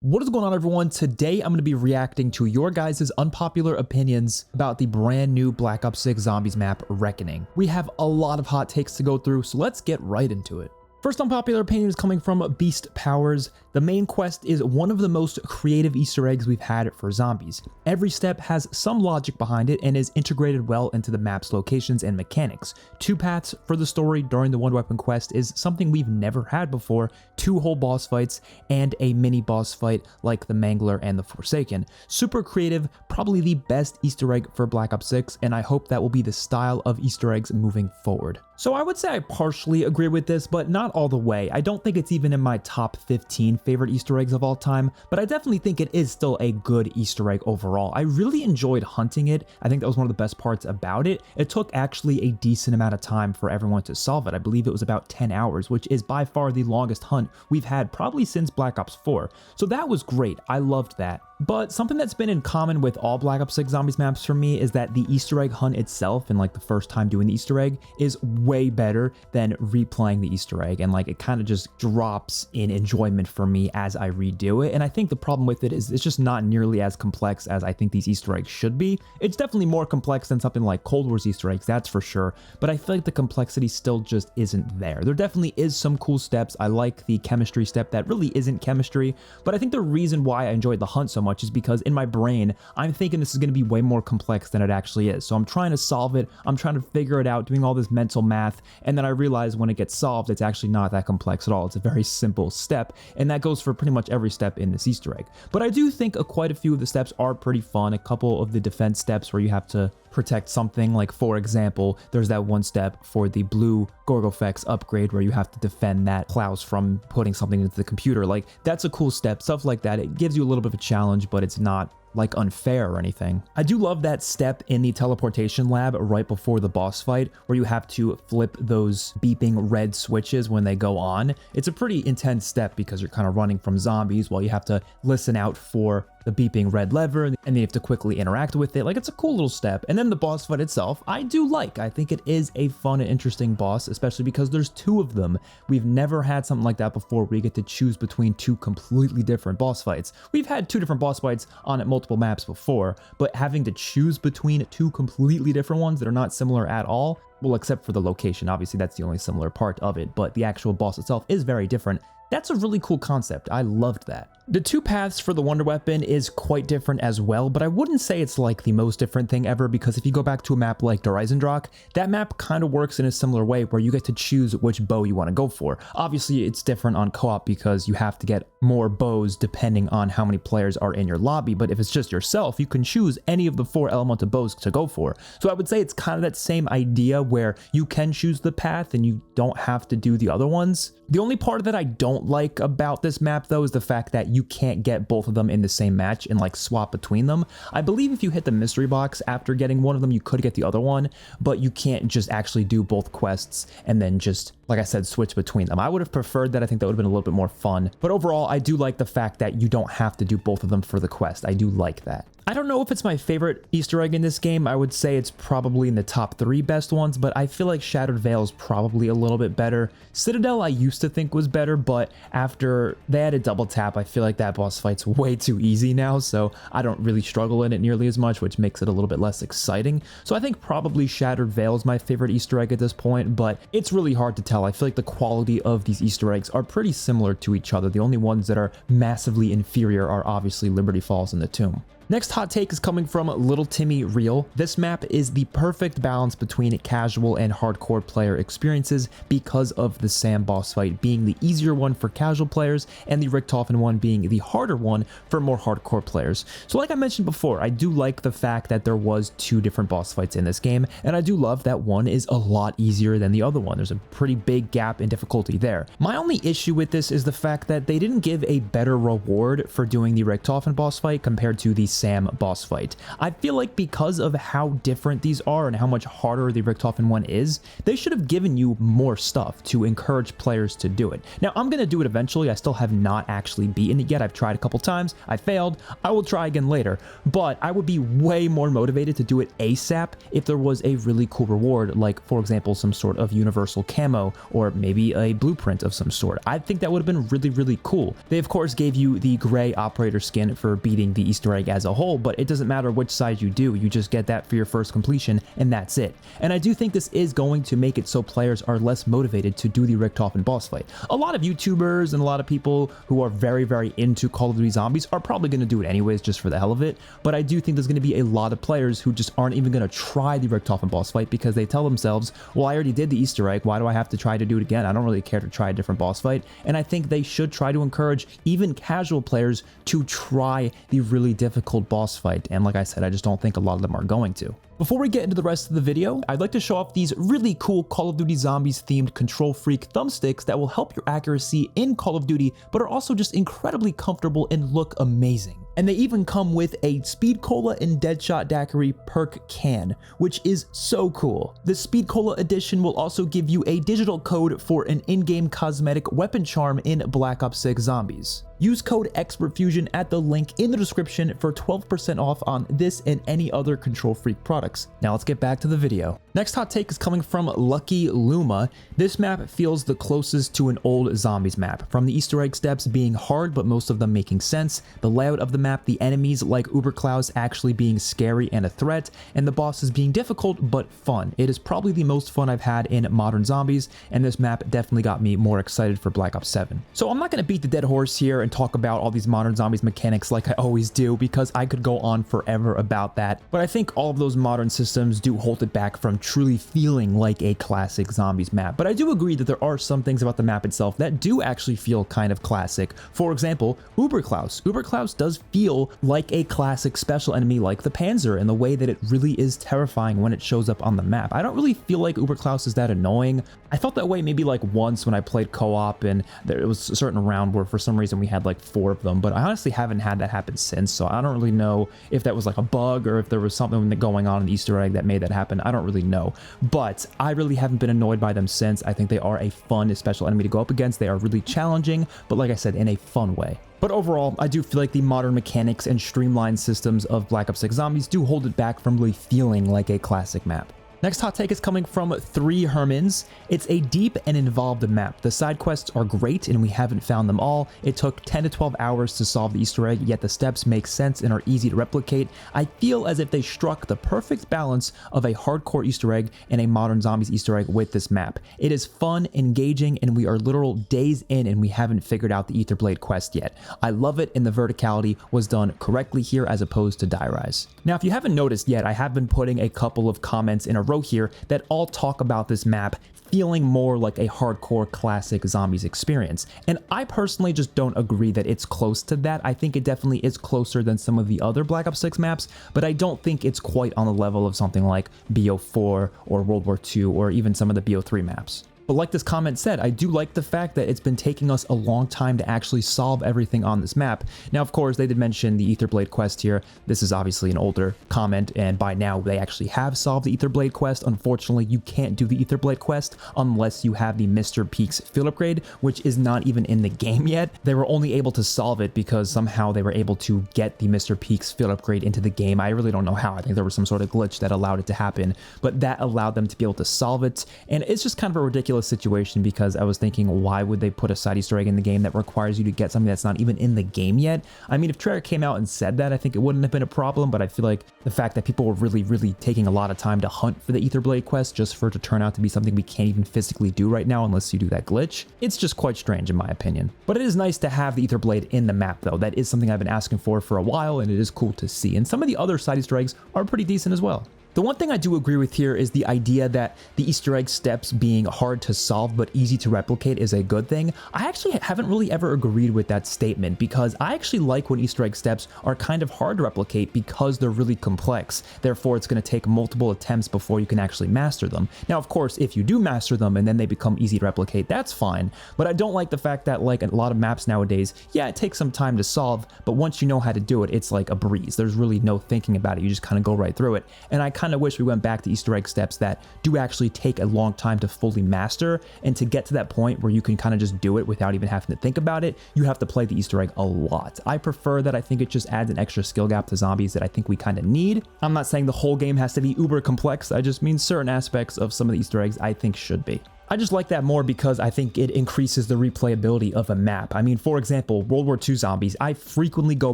What is going on, everyone? Today I'm going to be reacting to your guys' unpopular opinions about the brand new Black Ops 6 Zombies map, Reckoning. We have a lot of hot takes to go through, so let's get right into it. First unpopular opinion is coming from Beast Powers. The main quest is one of the most creative Easter eggs we've had for zombies. Every step has some logic behind it and is integrated well into the map's locations and mechanics. 2 paths for the story during the one weapon quest is something we've never had before, 2 whole boss fights, and a mini boss fight like the Mangler and the Forsaken. Super creative, probably the best Easter egg for Black Ops 6, and I hope that will be the style of Easter eggs moving forward. So I would say I partially agree with this, but not all the way. I don't think it's even in my top 15 favorite Easter eggs of all time, but I definitely think it is still a good Easter egg overall. I really enjoyed hunting it. I think that was one of the best parts about it. It took actually a decent amount of time for everyone to solve it. I believe it was about 10 hours, which is by far the longest hunt we've had probably since Black Ops 4. So that was great. I loved that. But something that's been in common with all Black Ops 6 Zombies maps for me is that the Easter egg hunt itself, and like the first time doing the Easter egg, is way better than replaying the Easter egg, and like it kind of just drops in enjoyment for me as I redo it. And I think the problem with it is it's just not nearly as complex as I think these Easter eggs should be. It's definitely more complex than something like Cold War's Easter eggs, that's for sure, but I feel like the complexity still just isn't there. There definitely is some cool steps. I like the chemistry step that really isn't chemistry, but I think the reason why I enjoyed the hunt so much is because in my brain, I'm thinking this is going to be way more complex than it actually is. So I'm trying to solve it, I'm trying to figure it out, doing all this mental math, and then I realize when it gets solved, it's actually not that complex at all. It's a very simple step, and that goes for pretty much every step in this Easter egg. But I do think quite a few of the steps are pretty fun. A couple of the defense steps where you have to protect something, like for example, there's that one step for the blue Gorgofex upgrade where you have to defend that Klaus from putting something into the computer. Like, that's a cool step, stuff like that. It gives you a little bit of a challenge, but it's not like unfair or anything. I do love that step in the teleportation lab right before the boss fight where you have to flip those beeping red switches when they go on. It's a pretty intense step because you're kind of running from zombies while you have to listen out for the beeping red lever and then you have to quickly interact with it. Like, it's a cool little step. And then the boss fight itself, I do like. I think it is a fun and interesting boss, especially because there's 2 of them. We've never had something like that before where you get to choose between 2 completely different boss fights. We've had 2 different boss fights on multiple maps before, but having to choose between 2 completely different ones that are not similar at all, well, except for the location, obviously that's the only similar part of it, but the actual boss itself is very different. That's a really cool concept. I loved that. The 2 paths for the Wonder Weapon is quite different as well, but I wouldn't say it's like the most different thing ever, because if you go back to a map like Horizondrock, that map kind of works in a similar way where you get to choose which bow you want to go for. Obviously, it's different on co-op because you have to get more bows depending on how many players are in your lobby, but if it's just yourself, you can choose any of the 4 elemental bows to go for. So I would say it's kind of that same idea where you can choose the path and you don't have to do the other ones. The only part that I don't like about this map, though, is the fact that you can't get both of them in the same match and like swap between them. I believe if you hit the mystery box after getting one of them, you could get the other one, but you can't just actually do both quests and then just, like I said, switch between them. I would have preferred that. I think that would have been a little bit more fun. But overall, I do like the fact that you don't have to do both of them for the quest. I do like that. I don't know if it's my favorite Easter egg in this game. I would say it's probably in the top 3 best ones, but I feel like Shattered Veil is probably a little bit better. Citadel I used to think was better, but after they added double tap, I feel like that boss fight's way too easy now, so I don't really struggle in it nearly as much, which makes it a little bit less exciting. So I think probably Shattered Veil is my favorite Easter egg at this point, but it's really hard to tell. I feel like the quality of these Easter eggs are pretty similar to each other. The only ones that are massively inferior are obviously Liberty Falls and the Tomb. Next hot take is coming from Little Timmy Real. This map is the perfect balance between casual and hardcore player experiences because of the Sam boss fight being the easier one for casual players and the Richtofen one being the harder one for more hardcore players. So like I mentioned before, I do like the fact that there was 2 different boss fights in this game, and I do love that one is a lot easier than the other one. There's a pretty big gap in difficulty there. My only issue with this is the fact that they didn't give a better reward for doing the Richtofen boss fight compared to the Sam boss fight. I feel like because of how different these are and how much harder the Richtofen one is, they should have given you more stuff to encourage players to do it. Now, I'm going to do it eventually. I still have not actually beaten it yet. I've tried a couple times. I failed. I will try again later, but I would be way more motivated to do it ASAP if there was a really cool reward, like, for example, some sort of universal camo or maybe a blueprint of some sort. I think that would have been really, really cool. They, of course, gave you the gray operator skin for beating the Easter egg as a whole, but it doesn't matter which side you do. You just get that for your first completion, and that's it. And I do think this is going to make it so players are less motivated to do the Richtofen boss fight. A lot of YouTubers and a lot of people who are very, very into Call of Duty Zombies are probably going to do it anyways just for the hell of it, but I do think there's going to be a lot of players who just aren't even going to try the Richtofen boss fight because they tell themselves, well, I already did the Easter egg, why do I have to try to do it again? I don't really care to try a different boss fight. And I think they should try to encourage even casual players to try the really difficult boss fight, and like I said, I just don't think a lot of them are going to. Before we get into the rest of the video, I'd like to show off these really cool Call of Duty Zombies themed Kontrol Freak thumbsticks that will help your accuracy in Call of Duty, but are also just incredibly comfortable and look amazing. And they even come with a Speed Cola and Deadshot Daiquiri perk can, which is so cool. The Speed Cola edition will also give you a digital code for an in-game cosmetic weapon charm in Black Ops 6 Zombies. Use code XpertFusion at the link in the description for 12% off on this and any other Kontrol Freak products. Now let's get back to the video. Next hot take is coming from Lucky Luma. This map feels the closest to an old Zombies map, from the Easter egg steps being hard but most of them making sense, the layout of the map, the enemies like Uberklaus actually being scary and a threat, and the bosses being difficult but fun. It is probably the most fun I've had in modern Zombies, and this map definitely got me more excited for Black Ops 7. So I'm not going to beat the dead horse here and talk about all these modern Zombies mechanics like I always do, because I could go on forever about that, but I think all of those modern systems do hold it back from truly feeling like a classic Zombies map. But I do agree that there are some things about the map itself that do actually feel kind of classic. For example, Uberklaus. Uberklaus does feel like a classic special enemy like the Panzer in the way that it really is terrifying when it shows up on the map. I don't really feel like Uberklaus is that annoying. I felt that way maybe like once when I played co-op and there was a certain round where for some reason we had like 4 of them, but I honestly haven't had that happen since, so I don't really know if that was like a bug or if there was something going on in the Easter egg that made that happen. I don't really know, but I really haven't been annoyed by them since. I think they are a fun special enemy to go up against. They are really challenging, but like I said, in a fun way. But overall, I do feel like the modern mechanics and streamlined systems of Black Ops 6 Zombies do hold it back from really feeling like a classic map. Next hot take is coming from 3 Hermans. It's a deep and involved map. The side quests are great and we haven't found them all. It took 10 to 12 hours to solve the Easter egg, yet the steps make sense and are easy to replicate. I feel as if they struck the perfect balance of a hardcore Easter egg and a modern Zombies Easter egg with this map. It is fun, engaging, and we are literal days in and we haven't figured out the Aetherblade quest yet. I love it, and the verticality was done correctly here as opposed to Die Rise. Now, if you haven't noticed yet, I have been putting a couple of comments in a row here that all talk about this map feeling more like a hardcore classic Zombies experience. And I personally just don't agree that it's close to that. I think it definitely is closer than some of the other Black Ops 6 maps, but I don't think it's quite on the level of something like BO4 or World War II or even some of the BO3 maps. But like this comment said, I do like the fact that it's been taking us a long time to actually solve everything on this map. Now, of course, they did mention the Aetherblade quest here. This is obviously an older comment, and by now they actually have solved the Aetherblade quest. Unfortunately, you can't do the Aetherblade quest unless you have the Mr. Peaks field upgrade, which is not even in the game yet. They were only able to solve it because somehow they were able to get the Mr. Peaks field upgrade into the game. I really don't know how. I think there was some sort of glitch that allowed it to happen, but that allowed them to be able to solve it. And it's just kind of a ridiculous situation because I was thinking, why would they put a side Easter egg in the game that requires you to get something that's not even in the game yet? I mean, if Treyarch came out and said that, I think it wouldn't have been a problem, but I feel like the fact that people were really taking a lot of time to hunt for the Aetherblade quest just for it to turn out to be something we can't even physically do right now unless you do that glitch, it's just quite strange in my opinion. But it is nice to have the Aetherblade in the map though. That is something I've been asking for a while, and it is cool to see. And some of the other side Easter eggs are pretty decent as well. The one thing I do agree with here is the idea that the Easter egg steps being hard to solve but easy to replicate is a good thing. I actually haven't really ever agreed with that statement because I actually like when Easter egg steps are kind of hard to replicate because they're really complex. Therefore, it's going to take multiple attempts before you can actually master them. Now, of course, if you do master them and then they become easy to replicate, that's fine. But I don't like the fact that like a lot of maps nowadays, yeah, it takes some time to solve, but once you know how to do it, it's like a breeze. There's really no thinking about it. You just kind of go right through it. And I kind of wish we went back to Easter egg steps that do actually take a long time to fully master, and to get to that point where you can kind of just do it without even having to think about it, you have to play the Easter egg a lot. I prefer that. I think it just adds an extra skill gap to zombies that I think we kind of need. I'm not saying the whole game has to be uber complex, I just mean certain aspects of some of the Easter eggs I think should be. I just like that more because I think it increases the replayability of a map. I mean, for example, World War II zombies, I frequently go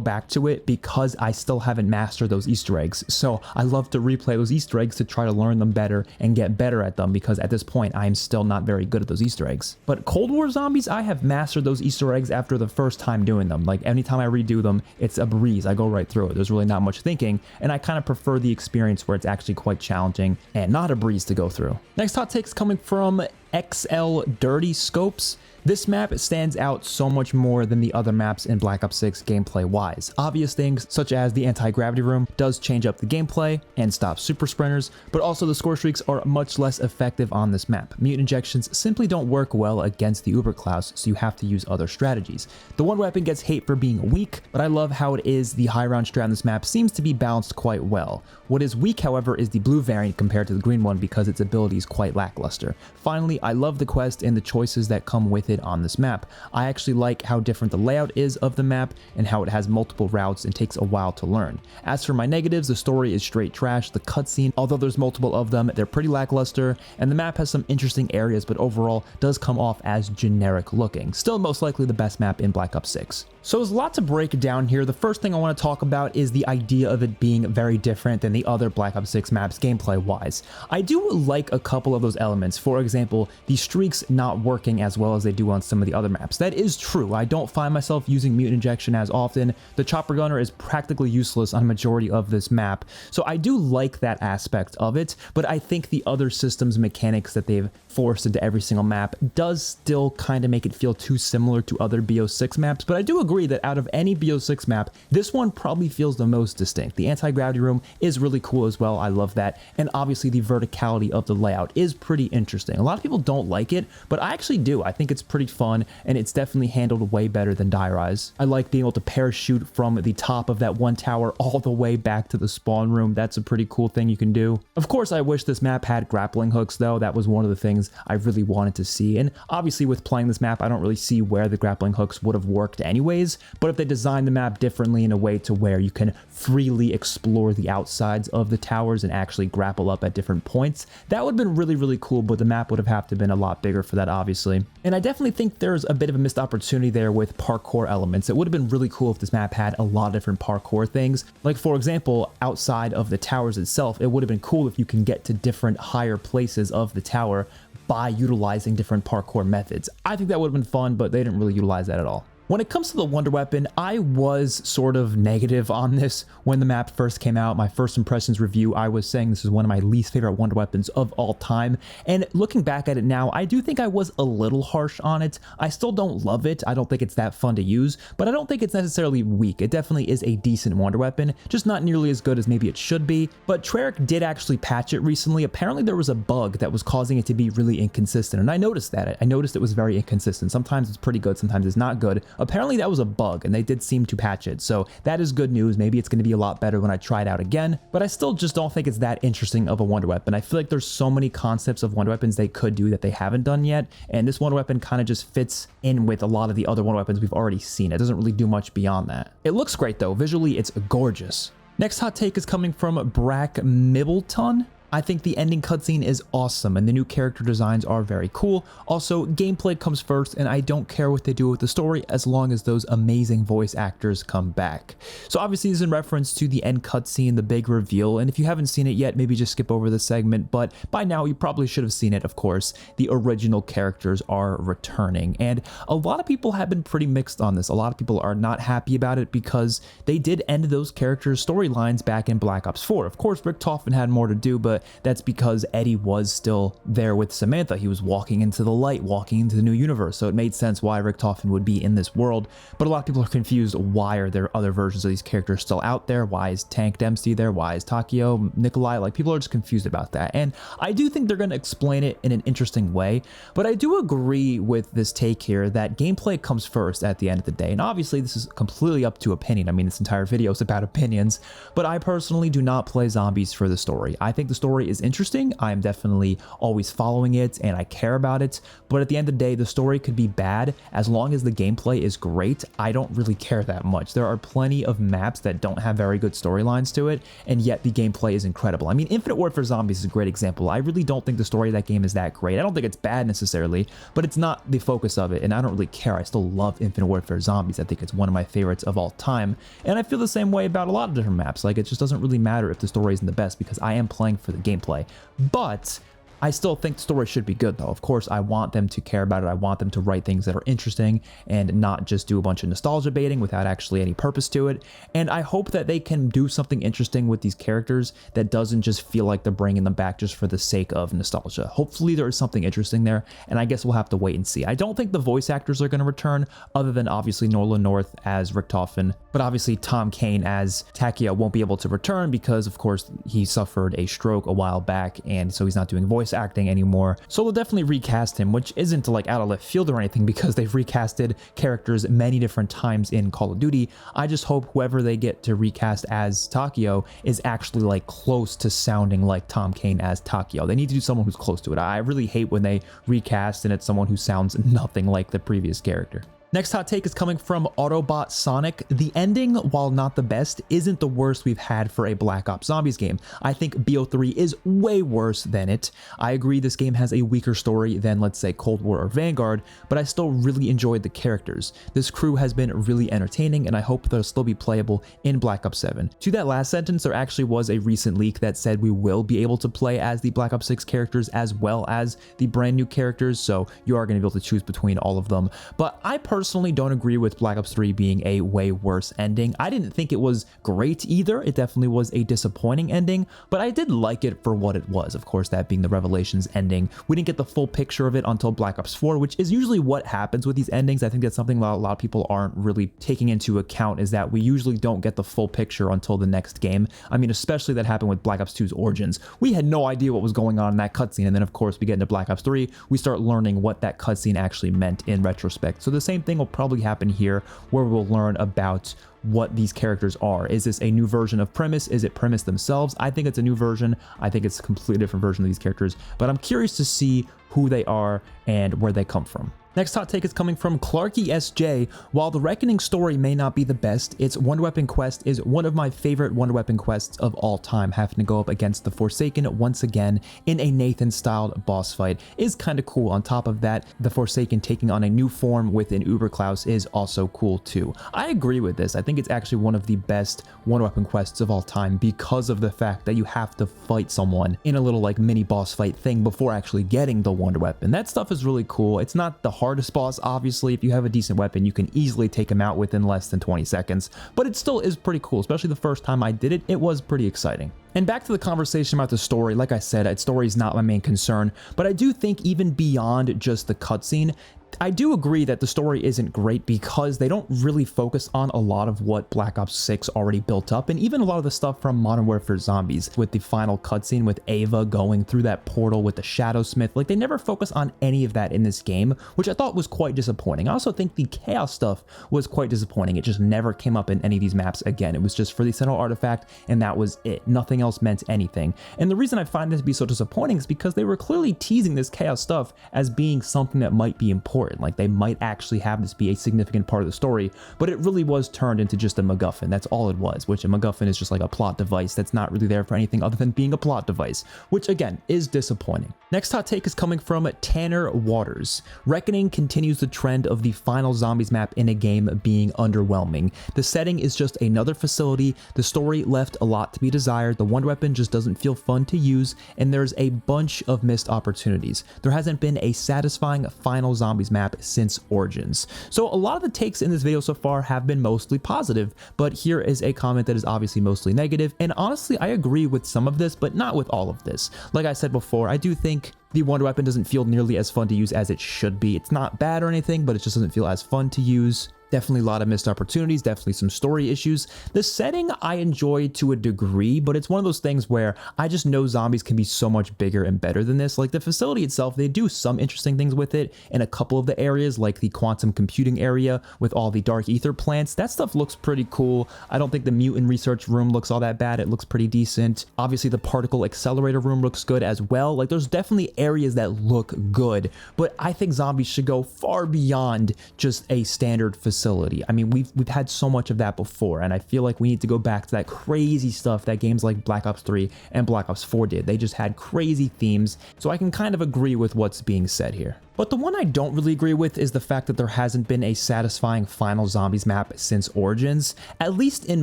back to it because I still haven't mastered those Easter eggs. So I love to replay those Easter eggs to try to learn them better and get better at them, because at this point, I'm still not very good at those Easter eggs. But Cold War zombies, I have mastered those Easter eggs after the first time doing them. Like anytime I redo them, it's a breeze. I go right through it. There's really not much thinking, and I kind of prefer the experience where it's actually quite challenging and not a breeze to go through. Next hot take is coming from XL Dirty Scopes. This map stands out so much more than the other maps in Black Ops 6 gameplay wise. Obvious things such as the anti-gravity room does change up the gameplay and stop super sprinters, but also the score streaks are much less effective on this map. Mutant injections simply don't work well against the Uber Klaus, so you have to use other strategies. The one weapon gets hate for being weak, but I love how it is the high round strat on this map seems to be balanced quite well. What is weak, however, is the blue variant compared to the green one because its ability is quite lackluster. Finally, I love the quest and the choices that come with it on this map. I actually like how different the layout is of the map and how it has multiple routes and takes a while to learn. As for my negatives, the story is straight trash. The cutscene, although there's multiple of them, they're pretty lackluster, and the map has some interesting areas, but overall does come off as generic looking. Still most likely the best map in Black Ops 6. So there's a lot to break down here. The first thing I want to talk about is the idea of it being very different than the other Black Ops 6 maps gameplay wise. I do like a couple of those elements. For example, the streaks not working as well as they do on some of the other maps. That is true. I don't find myself using mutant injection as often. The chopper gunner is practically useless on a majority of this map. So I do like that aspect of it, but I think the other systems mechanics that they've forced into every single map does still kind of make it feel too similar to other BO6 maps. But I do agree that out of any BO6 map, this one probably feels the most distinct. The anti-gravity room is really cool as well. I love that. And obviously the verticality of the layout is pretty interesting. A lot of people don't like it, but I actually do. I think it's pretty fun, and it's definitely handled way better than Die Rise. I like being able to parachute from the top of that one tower all the way back to the spawn room. That's a pretty cool thing you can do. Of course, I wish this map had grappling hooks though. That was one of the things I really wanted to see. And obviously with playing this map, I don't really see where the grappling hooks would have worked anyways, but if they designed the map differently in a way to where you can freely explore the outsides of the towers and actually grapple up at different points, that would have been really, really cool, but the map would have to been a lot bigger for that, obviously. And I definitely think there's a bit of a missed opportunity there with parkour elements. It would have been really cool if this map had a lot of different parkour things. Like for example, outside of the towers itself, it would have been cool if you can get to different higher places of the tower by utilizing different parkour methods. I think that would have been fun, but they didn't really utilize that at all. When it comes to the wonder weapon, I was sort of negative on this when the map first came out. My first impressions review, I was saying this is one of my least favorite wonder weapons of all time. And looking back at it now, I do think I was a little harsh on it. I still don't love it. I don't think it's that fun to use, but I don't think it's necessarily weak. It definitely is a decent wonder weapon, just not nearly as good as maybe it should be. But Treyarch did actually patch it recently. Apparently there was a bug that was causing it to be really inconsistent, and I noticed that. I noticed it was very inconsistent. Sometimes it's pretty good, sometimes it's not good. Apparently that was a bug, and they did seem to patch it, so that is good news. Maybe it's going to be a lot better when I try it out again, but I still just don't think it's that interesting of a wonder weapon. I feel like there's so many concepts of wonder weapons they could do that they haven't done yet, and this wonder weapon kind of just fits in with a lot of the other wonder weapons we've already seen. It doesn't really do much beyond that. It looks great though. Visually, it's gorgeous. Next hot take is coming from Brack Mibbleton. I think the ending cutscene is awesome and the new character designs are very cool. Also, gameplay comes first and I don't care what they do with the story as long as those amazing voice actors come back. So obviously this is in reference to the end cutscene, the big reveal, and if you haven't seen it yet, maybe just skip over this segment, but by now you probably should have seen it, of course. The original characters are returning, and a lot of people have been pretty mixed on this. A lot of people are not happy about it because they did end those characters' storylines back in Black Ops 4. Of course, Richtofen had more to do, but that's because Eddie was still there with Samantha. He was walking into the light, walking into the new universe, so it made sense why Richtofen would be in this world. But a lot of people are confused. Why are there other versions of these characters still out there? Why is Tank Dempsey there? Why is Takeo, Nikolai? Like, people are just confused about that. And I do think they're going to explain it in an interesting way, but I do agree with this take here that gameplay comes first at the end of the day. And obviously this is completely up to opinion. I mean, this entire video is about opinions, but I personally do not play zombies for the story. I think the story is interesting. I'm definitely always following it and I care about it, but at the end of the day, the story could be bad. As long as the gameplay is great, I don't really care that much. There are plenty of maps that don't have very good storylines to it, and yet the gameplay is incredible. I mean, Infinite Warfare Zombies is a great example. I really don't think the story of that game is that great. I don't think it's bad necessarily, but it's not the focus of it, and I don't really care. I still love Infinite Warfare Zombies. I think it's one of my favorites of all time, and I feel the same way about a lot of different maps. Like, it just doesn't really matter if the story isn't the best because I am playing for the gameplay. But I still think the story should be good though. Of course, I want them to care about it. I want them to write things that are interesting and not just do a bunch of nostalgia baiting without actually any purpose to it. And I hope that they can do something interesting with these characters that doesn't just feel like they're bringing them back just for the sake of nostalgia. Hopefully there is something interesting there, and I guess we'll have to wait and see. I don't think the voice actors are going to return, other than obviously Nolan North as Richtofen, but obviously Tom Kane as Takeo won't be able to return because of course he suffered a stroke a while back, and so he's not doing voice acting anymore. So they'll definitely recast him, which isn't like out of left field or anything because they've recasted characters many different times in Call of Duty. I just hope whoever they get to recast as Takeo is actually like close to sounding like Tom Kane as Takeo. They need to do someone who's close to it. I really hate when they recast and it's someone who sounds nothing like the previous character. Next hot take is coming from Autobot Sonic. The ending, while not the best, isn't the worst we've had for a Black Ops Zombies game. I think BO3 is way worse than it. I agree this game has a weaker story than, let's say, Cold War or Vanguard, but I still really enjoyed the characters. This crew has been really entertaining, and I hope they'll still be playable in Black Ops 7. To that last sentence, there actually was a recent leak that said we will be able to play as the Black Ops 6 characters as well as the brand new characters, so you are going to be able to choose between all of them. But I personally don't agree with Black Ops 3 being a way worse ending. I didn't think it was great either. It definitely was a disappointing ending, but I did like it for what it was. Of course, that being the Revelations ending. We didn't get the full picture of it until Black Ops 4, which is usually what happens with these endings. I think that's something a lot of people aren't really taking into account, is that we usually don't get the full picture until the next game. I mean, especially that happened with Black Ops 2's Origins. We had no idea what was going on in that cutscene, and then of course we get into Black Ops 3, we start learning what that cutscene actually meant in retrospect. So the same thing will probably happen here, where we'll learn about what these characters are. Is this a new version of Premise? Is it Premise themselves? I think it's a new version. I think it's a completely different version of these characters, but I'm curious to see who they are and where they come from. Next hot take is coming from Clarky SJ. While the Reckoning story may not be the best, its Wonder Weapon quest is one of my favorite Wonder Weapon quests of all time. Having to go up against the Forsaken once again in a Nathan-styled boss fight is kind of cool. On top of that, the Forsaken taking on a new form with an Uber Klaus is also cool too. I agree with this. I think it's actually one of the best Wonder Weapon quests of all time because of the fact that you have to fight someone in a little like mini boss fight thing before actually getting the Wonder Weapon. That stuff is really cool. It's not the hardest boss, obviously. If you have a decent weapon, you can easily take him out within less than 20 seconds, but it still is pretty cool. Especially the first time I did it, it was pretty exciting. And back to the conversation about the story, like I said, its story is not my main concern, but I do think even beyond just the cutscene, I do agree that the story isn't great because they don't really focus on a lot of what Black Ops 6 already built up, and even a lot of the stuff from Modern Warfare Zombies with the final cutscene with Ava going through that portal with the Shadowsmith. Like, they never focus on any of that in this game, which I thought was quite disappointing. I also think the Chaos stuff was quite disappointing. It just never came up in any of these maps again. It was just for the Sentinel artifact, and that was it. Nothing else meant anything. And the reason I find this to be so disappointing is because they were clearly teasing this Chaos stuff as being something that might be important. important. Like, they might actually have this be a significant part of the story, but it really was turned into just a MacGuffin. That's all it was, which a MacGuffin is just like a plot device that's not really there for anything other than being a plot device, which again is disappointing. Next hot take is coming from Tanner Waters. Reckoning continues the trend of the final zombies map in a game being underwhelming. The setting is just another facility, the story left a lot to be desired, the wonder weapon just doesn't feel fun to use, and there's a bunch of missed opportunities. There hasn't been a satisfying final zombies map since Origins. So a lot of the takes in this video so far have been mostly positive, but here is a comment that is obviously mostly negative, and honestly I agree with some of this, but not with all of this. Like I said before, I do think the wonder weapon doesn't feel nearly as fun to use as it should be. It's not bad or anything, but it just doesn't feel as fun to use. Definitely a lot of missed opportunities, definitely some story issues. The setting I enjoy to a degree, but it's one of those things where I just know zombies can be so much bigger and better than this. Like the facility itself, they do some interesting things with it in a couple of the areas, like the quantum computing area with all the dark ether plants. That stuff looks pretty cool. I don't think the mutant research room looks all that bad. It looks pretty decent. Obviously the particle accelerator room looks good as well. Like there's definitely areas that look good, but I think zombies should go far beyond just a standard facility. I mean, we've had so much of that before, and I feel like we need to go back to that crazy stuff that games like Black Ops 3 and Black Ops 4 did. They just had crazy themes, so I can kind of agree with what's being said here. But the one I don't really agree with is the fact that there hasn't been a satisfying final zombies map since Origins. At least in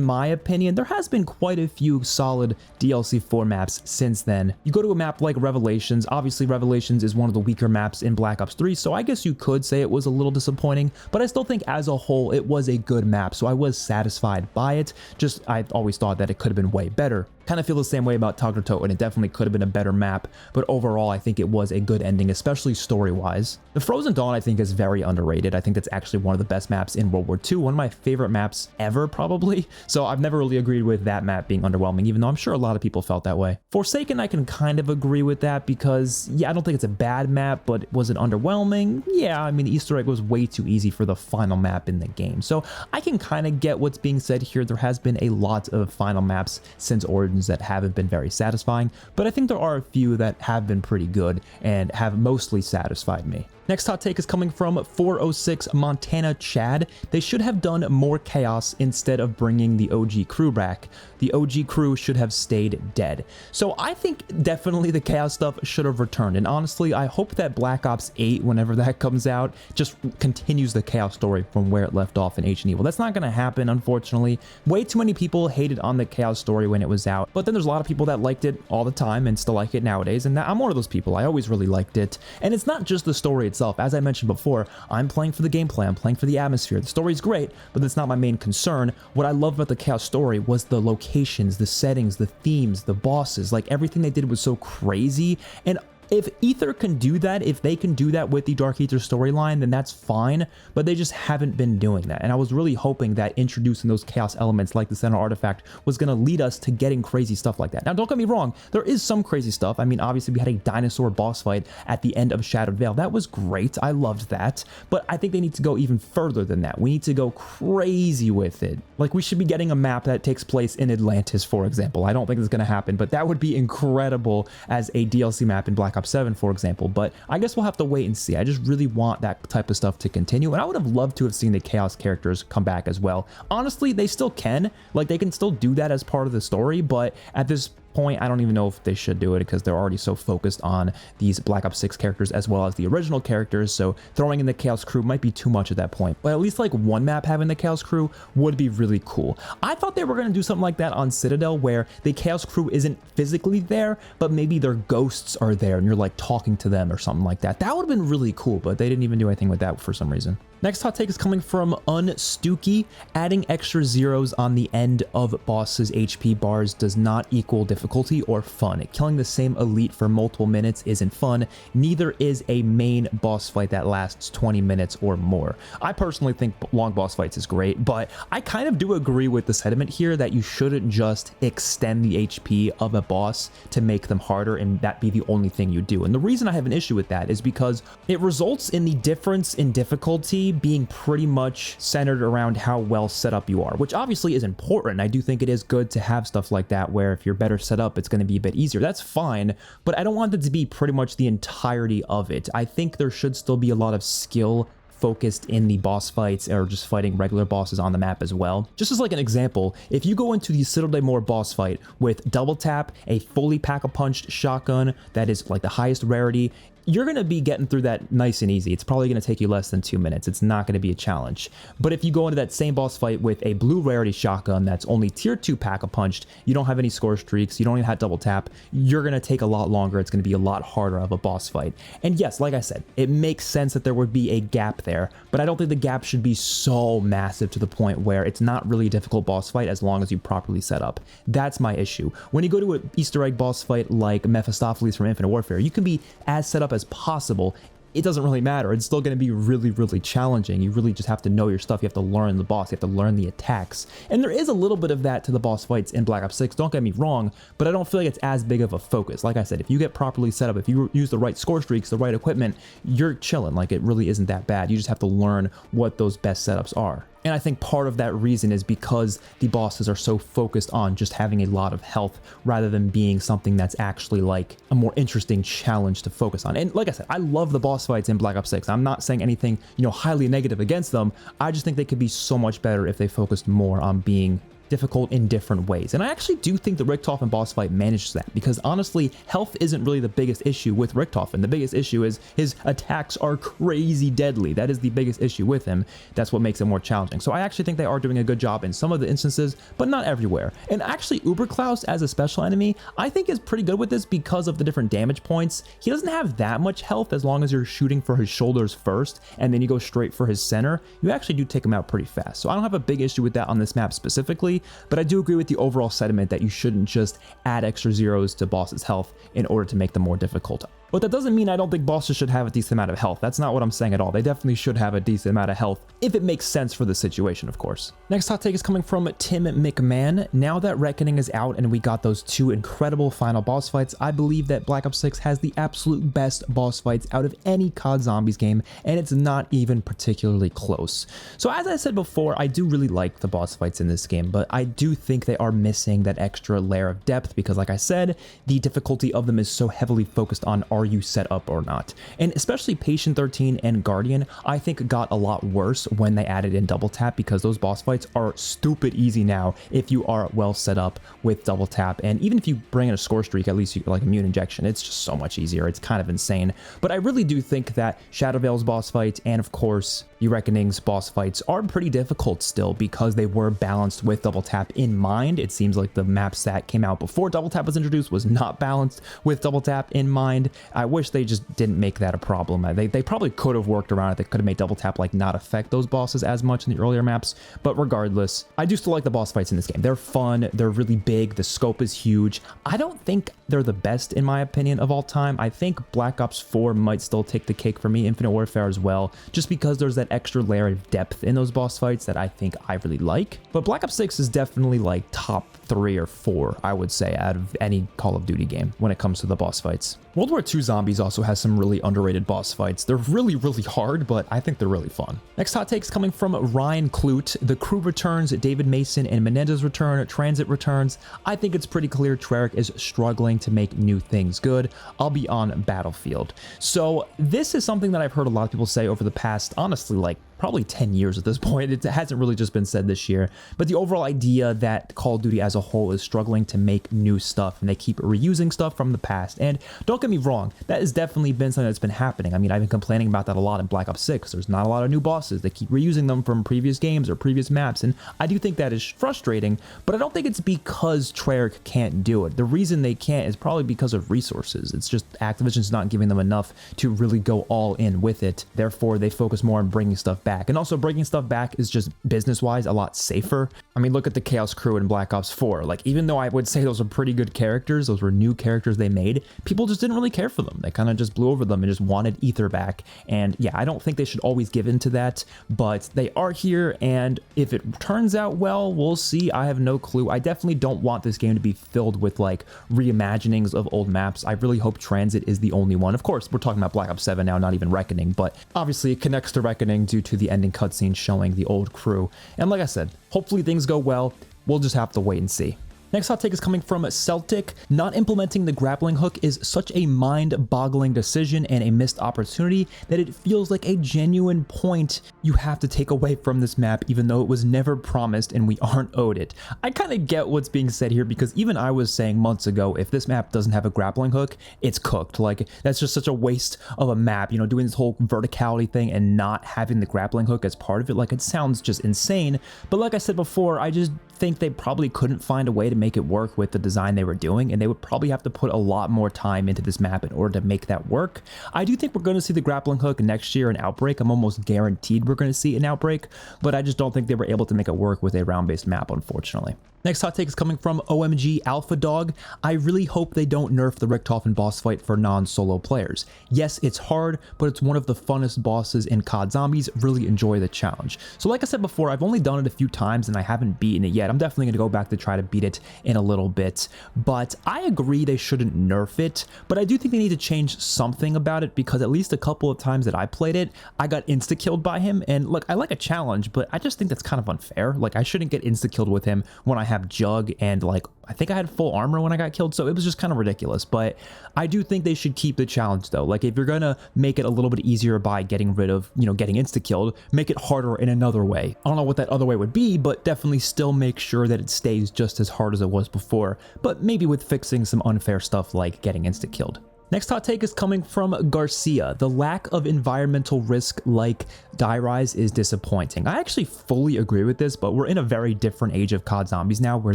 my opinion, there has been quite a few solid DLC 4 maps since then. You go to a map like Revelations, obviously Revelations is one of the weaker maps in Black Ops 3, so I guess you could say it was a little disappointing, but I still think as a whole it was a good map, so I was satisfied by it. Just I always thought that it could have been way better. Kind of feel the same way about Tuggertote, and it definitely could have been a better map, but overall I think it was a good ending, especially story-wise. The Frozen Dawn I think is very underrated. I think that's actually one of the best maps in World War II, one of my favorite maps ever probably, so I've never really agreed with that map being underwhelming, even though I'm sure a lot of people felt that way. Forsaken I can kind of agree with that because, yeah, I don't think it's a bad map, but was it underwhelming? Yeah, I mean the Easter egg was way too easy for the final map in the game, so I can kind of get what's being said here. There has been a lot of final maps since Origins that haven't been very satisfying, but I think there are a few that have been pretty good and have mostly satisfied me. Next hot take is coming from 406 Montana Chad. They should have done more chaos instead of bringing the OG crew back. The OG crew should have stayed dead. So I think definitely the chaos stuff should have returned. And honestly, I hope that Black Ops 8, whenever that comes out, just continues the chaos story from where it left off in Ancient Evil. That's not going to happen, unfortunately. Way too many people hated on the chaos story when it was out, but then there's a lot of people that liked it all the time and still like it nowadays. And I'm one of those people. I always really liked it. And it's not just the story itself. As I mentioned before, I'm playing for the gameplay, I'm playing for the atmosphere. The story's great, but that's not my main concern. What I loved about the chaos story was the locations, the settings, the themes, the bosses. Like everything they did was so crazy, and if Ether can do that, if they can do that with the Dark Ether storyline, then that's fine, but they just haven't been doing that. And I was really hoping that introducing those chaos elements like the Center Artifact was going to lead us to getting crazy stuff like that. Now, don't get me wrong, there is some crazy stuff. I mean, obviously we had a dinosaur boss fight at the end of Shattered Veil. That was great. I loved that, but I think they need to go even further than that. We need to go crazy with it. Like we should be getting a map that takes place in Atlantis, for example. I don't think it's going to happen, but that would be incredible as a DLC map in Black Ops 7, for example, but I guess we'll have to wait and see. I just really want that type of stuff to continue, and I would have loved to have seen the Chaos characters come back as well. Honestly, they still can. Like, they can still do that as part of the story, but at this point, I don't even know if they should do it because they're already so focused on these Black Ops 6 characters as well as the original characters, so throwing in the Chaos crew might be too much at that point. But at least like one map having the Chaos crew would be really cool. I thought they were going to do something like that on Citadel where the Chaos crew isn't physically there, but maybe their ghosts are there and you're like talking to them or something like that. That would have been really cool, but they didn't even do anything with that for some reason. Next hot take is coming from Unstooky. Adding extra zeros on the end of bosses' HP bars does not equal difficulty or fun. Killing the same elite for multiple minutes isn't fun. Neither is a main boss fight that lasts 20 minutes or more. I personally think long boss fights is great, but I kind of do agree with the sentiment here that you shouldn't just extend the HP of a boss to make them harder and that be the only thing you do. And the reason I have an issue with that is because it results in the difference in difficulty difficulty being pretty much centered around how well set up you are, which obviously is important. I do think it is good to have stuff like that where if you're better set up, it's going to be a bit easier. That's fine, but I don't want it to be pretty much the entirety of it. I think there should still be a lot of skill focused in the boss fights or just fighting regular bosses on the map as well. Just as like an example, if you go into the Citadel de Mor boss fight with double tap, a fully pack-a-punched shotgun that is like the highest rarity, you're going to be getting through that nice and easy. It's probably going to take you less than 2 minutes. It's not going to be a challenge. But if you go into that same boss fight with a blue rarity shotgun that's only tier 2 pack-a-punched, you don't have any score streaks, you don't even have double tap, you're going to take a lot longer. It's going to be a lot harder of a boss fight. And yes, like I said, it makes sense that there would be a gap there, but I don't think the gap should be so massive to the point where it's not really a difficult boss fight as long as you properly set up. That's my issue. When you go to an Easter egg boss fight like Mephistopheles from Infinite Warfare, you can be as set up as possible. It doesn't really matter. It's still going to be really challenging. You really just have to know your stuff. You have to learn the boss. You have to learn the attacks. And there is a little bit of that to the boss fights in Black Ops 6. Don't get me wrong, but I don't feel like it's as big of a focus. Like I said, if you get properly set up, if you use the right score streaks, the right equipment, you're chilling. Like it really isn't that bad. You just have to learn what those best setups are. And I think part of that reason is because the bosses are so focused on just having a lot of health rather than being something that's actually like a more interesting challenge to focus on. And like I said, I love the boss fights in Black Ops 6. I'm not saying anything, highly negative against them. I just think they could be so much better if they focused more on being difficult in different ways. And I actually do think the Richtofen boss fight manages that, because honestly, health isn't really the biggest issue with Richtofen. The biggest issue is his attacks are crazy deadly. That is the biggest issue with him. That's what makes it more challenging. So I actually think they are doing a good job in some of the instances, but not everywhere. And actually, Uberklaus as a special enemy, I think is pretty good with this because of the different damage points. He doesn't have that much health as long as you're shooting for his shoulders first, and then you go straight for his center. You actually do take him out pretty fast. So I don't have a big issue with that on this map specifically, but I do agree with the overall sentiment that you shouldn't just add extra zeros to bosses' health in order to make them more difficult. But that doesn't mean I don't think bosses should have a decent amount of health. That's not what I'm saying at all. They definitely should have a decent amount of health if it makes sense for the situation, of course. Next hot take is coming from Tim McMahon. Now that Reckoning is out and we got those 2 incredible final boss fights, I believe that Black Ops 6 has the absolute best boss fights out of any COD Zombies game, and it's not even particularly close. So as I said before, I do really like the boss fights in this game, but I do think they are missing that extra layer of depth because, like I said, the difficulty of them is so heavily focused on are you set up or not. And especially Patient 13 and Guardian, I think got a lot worse when they added in double tap, because those boss fights are stupid easy now if you are well set up with double tap. And even if you bring in a score streak, at least you like immune injection, it's just so much easier. It's kind of insane. But I really do think that Shadow Veil's boss fight and of course the Reckoning's boss fights are pretty difficult still because they were balanced with double tap in mind. It seems like the maps that came out before double tap was introduced was not balanced with double tap in mind. I wish they just didn't make that a problem. They probably could have worked around it. They could have made double tap like not affect those bosses as much in the earlier maps. But regardless, I do still like the boss fights in this game. They're fun. They're really big. The scope is huge. I don't think they're the best in my opinion of all time. I think Black Ops 4 might still take the cake for me. Infinite Warfare as well, just because there's that extra layer of depth in those boss fights that I think I really like. But Black Ops 6 is definitely like top 3 or 4, I would say, out of any Call of Duty game when it comes to the boss fights. World War II Zombies also has some really underrated boss fights. They're really hard, but I think they're really fun. Next hot takes coming from Ryan Clute. The crew returns, David Mason and Menendez return, Transit returns. I think it's pretty clear Treyarch is struggling to make new things good. I'll be on Battlefield. So this is something that I've heard a lot of people say over the past, honestly, like probably 10 years at this point. It hasn't really just been said this year, but the overall idea that Call of Duty as a whole is struggling to make new stuff and they keep reusing stuff from the past. And don't get me wrong, that has definitely been something that's been happening. I mean, I've been complaining about that a lot in Black Ops 6. There's not a lot of new bosses. They keep reusing them from previous games or previous maps, and I do think that is frustrating, but I don't think it's because Treyarch can't do it. The reason they can't is probably because of resources. It's just Activision's not giving them enough to really go all in with it. Therefore, they focus more on bringing stuff back. And also bringing stuff back is just business-wise a lot safer. I mean, look at the Chaos crew in Black Ops 4. Like, even though I would say those are pretty good characters, those were new characters they made, people just didn't really care for them. They kind of just blew over them and just wanted Ether back. And yeah, I don't think they should always give in to that, but they are here, and if it turns out well, we'll see. I have no clue. I definitely don't want this game to be filled with like reimaginings of old maps. I really hope Transit is the only one. Of course, we're talking about Black Ops 7 now, not even Reckoning, but obviously it connects to Reckoning due to the ending cutscene showing the old crew. And like I said, hopefully things go well. We'll just have to wait and see. Next hot take is coming from Celtic. Not implementing the grappling hook is such a mind-boggling decision and a missed opportunity that it feels like a genuine point you have to take away from this map, even though it was never promised and we aren't owed it. I kind of get what's being said here, because even I was saying months ago, if this map doesn't have a grappling hook, it's cooked. Like, that's just such a waste of a map, you know, doing this whole verticality thing and not having the grappling hook as part of it. Like, it sounds just insane. But like I said before, I just think they probably couldn't find a way to make it work with the design they were doing, and they would probably have to put a lot more time into this map in order to make that work. I do think we're going to see the grappling hook next year in Outbreak. I'm almost guaranteed we're going to see an Outbreak, but I just don't think they were able to make it work with a round-based map, unfortunately. Next hot take is coming from OMG Alpha Dog. I really hope they don't nerf the Richtofen boss fight for non-solo players. Yes, it's hard, but it's one of the funnest bosses in COD Zombies. Really enjoy the challenge. So like I said before, I've only done it a few times and I haven't beaten it yet. I'm definitely going to go back to try to beat it in a little bit, but I agree they shouldn't nerf it, but I do think they need to change something about it, because at least a couple of times that I played it, I got insta-killed by him. And look, I like a challenge, but I just think that's kind of unfair. Like, I shouldn't get insta-killed with him when I have Jug, and like, I think I had full armor when I got killed, so it was just kind of ridiculous. But I do think they should keep the challenge though. Like, if you're gonna make it a little bit easier by getting rid of, you know, getting insta-killed, make it harder in another way. I don't know what that other way would be, but definitely still make sure that it stays just as hard as it was before, but maybe with fixing some unfair stuff like getting insta-killed. Next hot take is coming from Garcia. The lack of environmental risk like die rise is disappointing. I actually fully agree with this, but we're in a very different age of COD Zombies now, where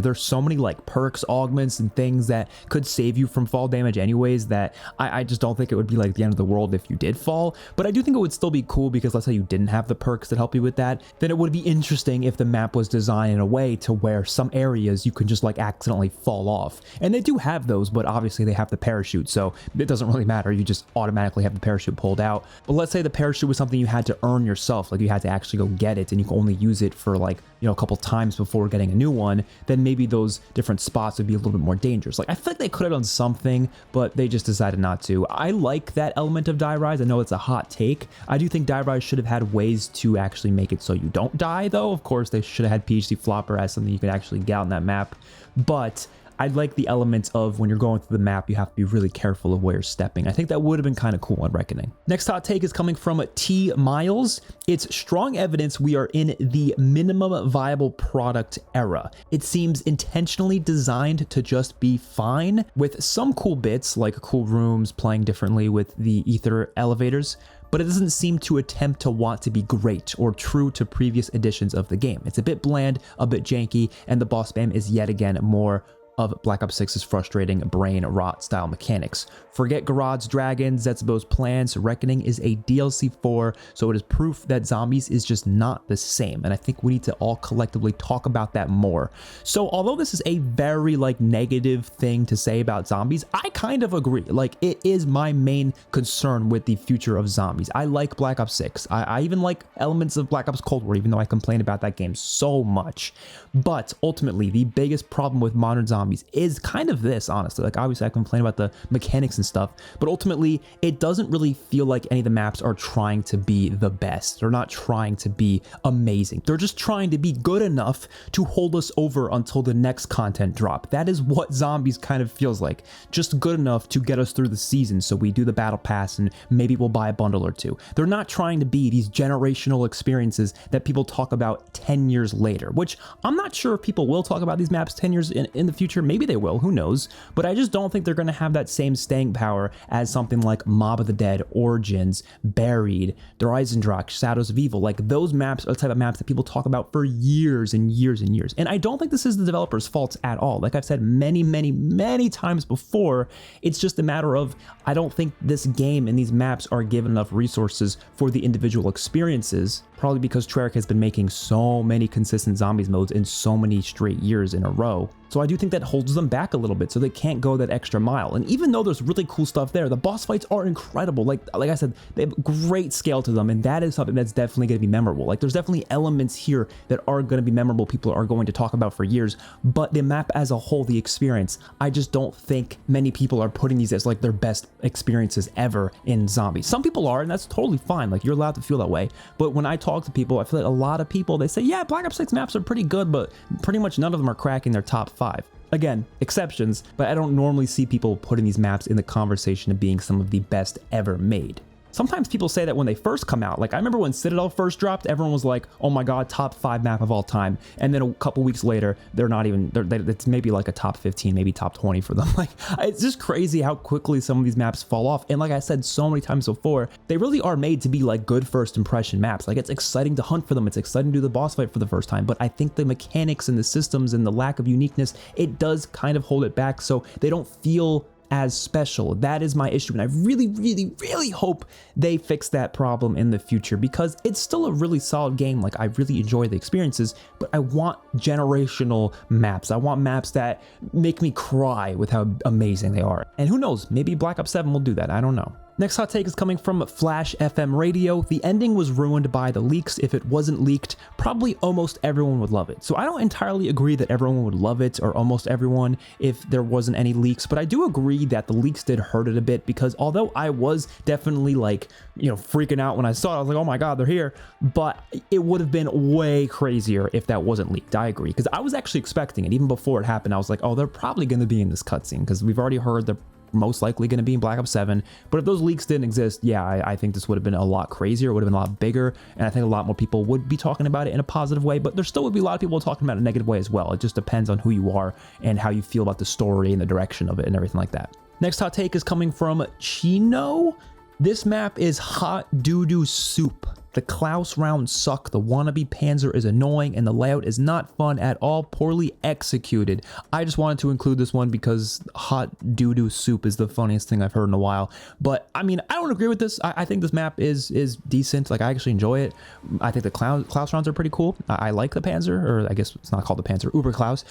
there's so many like perks, augments, and things that could save you from fall damage anyways, that I just don't think it would be like the end of the world if you did fall. But I do think it would still be cool, because let's say you didn't have the perks that help you with that, then it would be interesting if the map was designed in a way to where some areas you can just like accidentally fall off. And they do have those, but obviously they have the parachute, so it doesn't really matter. You just automatically have the parachute pulled out. But let's say the parachute was something you had to earn yourself, like you had to actually go get it, and you can only use it for like, you know, a couple times before getting a new one, then maybe those different spots would be a little bit more dangerous. Like, I feel like they could have done something, but they just decided not to. I like that element of die rise. I know it's a hot take. I do think die rise should have had ways to actually make it so you don't die though. Of course, they should have had PhD flopper as something you could actually get on that map, but I like the elements of when you're going through the map, you have to be really careful of where you're stepping. I think that would have been kind of cool on Reckoning. Next hot take is coming from T Miles. It's strong evidence we are in the minimum viable product era. It seems intentionally designed to just be fine, with some cool bits like cool rooms, playing differently with the ether elevators, but it doesn't seem to attempt to want to be great or true to previous editions of the game. It's a bit bland, a bit janky, and the boss spam is yet again more of Black Ops 6's frustrating brain rot style mechanics. Forget Garage Dragons, Zetsubo's plans. Reckoning is a DLC 4, so it is proof that Zombies is just not the same, and I think we need to all collectively talk about that more. So although this is a very like negative thing to say about Zombies, I kind of agree. Like, it is my main concern with the future of Zombies. I like Black Ops 6. I even like elements of Black Ops Cold War, even though I complain about that game so much. But ultimately, the biggest problem with modern Zombies is kind of this, honestly. Like, obviously I complain about the mechanics and stuff, but ultimately it doesn't really feel like any of the maps are trying to be the best. They're not trying to be amazing. They're just trying to be good enough to hold us over until the next content drop. That is what Zombies kind of feels like. Just good enough to get us through the season, so we do the battle pass and maybe we'll buy a bundle or two. They're not trying to be these generational experiences that people talk about 10 years later, which I'm not sure if people will talk about these maps 10 years in the future. Maybe they will, who knows? But I just don't think they're going to have that same staying power as something like Mob of the Dead, Origins, Buried, Der Eisendrache, Shadows of Evil. Like, those maps are the type of maps that people talk about for years and years and years. And I don't think this is the developers' fault at all. Like I've said many times before, it's just a matter of, I don't think this game and these maps are given enough resources for the individual experiences, probably because Treyarch has been making so many consistent Zombies modes in so many straight years in a row. So I do think that holds them back a little bit, so they can't go that extra mile. And even though there's really cool stuff there, the boss fights are incredible. Like I said, they have great scale to them, and that is something that's definitely going to be memorable. Like, there's definitely elements here that are going to be memorable, people are going to talk about for years, but the map as a whole, the experience, I just don't think many people are putting these as like their best experiences ever in Zombies. Some people are, and that's totally fine. Like, you're allowed to feel that way. But when I talk talk to people, I feel like a lot of people, they say, yeah, Black Ops 6 maps are pretty good, but pretty much none of them are cracking their top 5. Again, exceptions, but I don't normally see people putting these maps in the conversation of being some of the best ever made. Sometimes people say that when they first come out. Like I remember when Citadel first dropped, everyone was like, oh my god, top 5 map of all time. And then a couple weeks later, they're not even, it's maybe like a top 15, maybe top 20 for them. Like it's just crazy how quickly some of these maps fall off. And like I said so many times before, they really are made to be like good first impression maps. Like it's exciting to hunt for them. It's exciting to do the boss fight for the first time. But I think the mechanics and the systems and the lack of uniqueness, it does kind of hold it back. So they don't feel as special. That is my issue, and I really hope they fix that problem in the future, because it's still a really solid game. Like I really enjoy the experiences, but I want generational maps. I want maps that make me cry with how amazing they are. And who knows, maybe Black Ops 7 will do that. I don't know. Next hot take is coming from Flash FM Radio. The ending was ruined by the leaks. If it wasn't leaked, probably almost everyone would love it. So I don't entirely agree that everyone would love it, or almost everyone, if there wasn't any leaks, but I do agree that the leaks did hurt it a bit, because although I was definitely like, you know, freaking out when I saw it, I was like, oh my god, they're here, but it would have been way crazier if that wasn't leaked. I agree, because I was actually expecting it. Even before it happened, I was like, oh, they're probably going to be in this cutscene, because we've already heard they're most likely going to be in Black Ops 7. But if those leaks didn't exist, yeah, I think this would have been a lot crazier. It would have been a lot bigger, and I think a lot more people would be talking about it in a positive way, but there still would be a lot of people talking about it in a negative way as well. It just depends on who you are and how you feel about the story and the direction of it and everything like that. Next hot take is coming from Chino. This map is hot doo-doo soup. The Klaus rounds suck, the wannabe Panzer is annoying, and the layout is not fun at all, poorly executed. I just wanted to include this one because hot doo-doo soup is the funniest thing I've heard in a while. But I mean, I don't agree with this. I think this map is decent. Like I actually enjoy it. I think the Klaus rounds are pretty cool. I like the Panzer, or I guess it's not called the Panzer, Uber Klaus.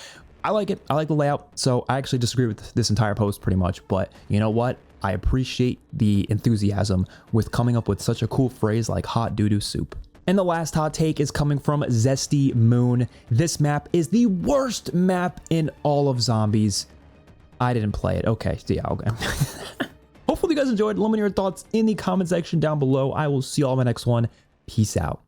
I like it. I like the layout. So I actually disagree with this entire post pretty much, but you know what? I appreciate the enthusiasm with coming up with such a cool phrase like hot doo-doo soup. And the last hot take is coming from Zesty Moon. This map is the worst map in all of zombies. I didn't play it. Okay, so yeah, okay. Hopefully you guys enjoyed. Let me know your thoughts in the comment section down below. I will see you all in my next one. Peace out.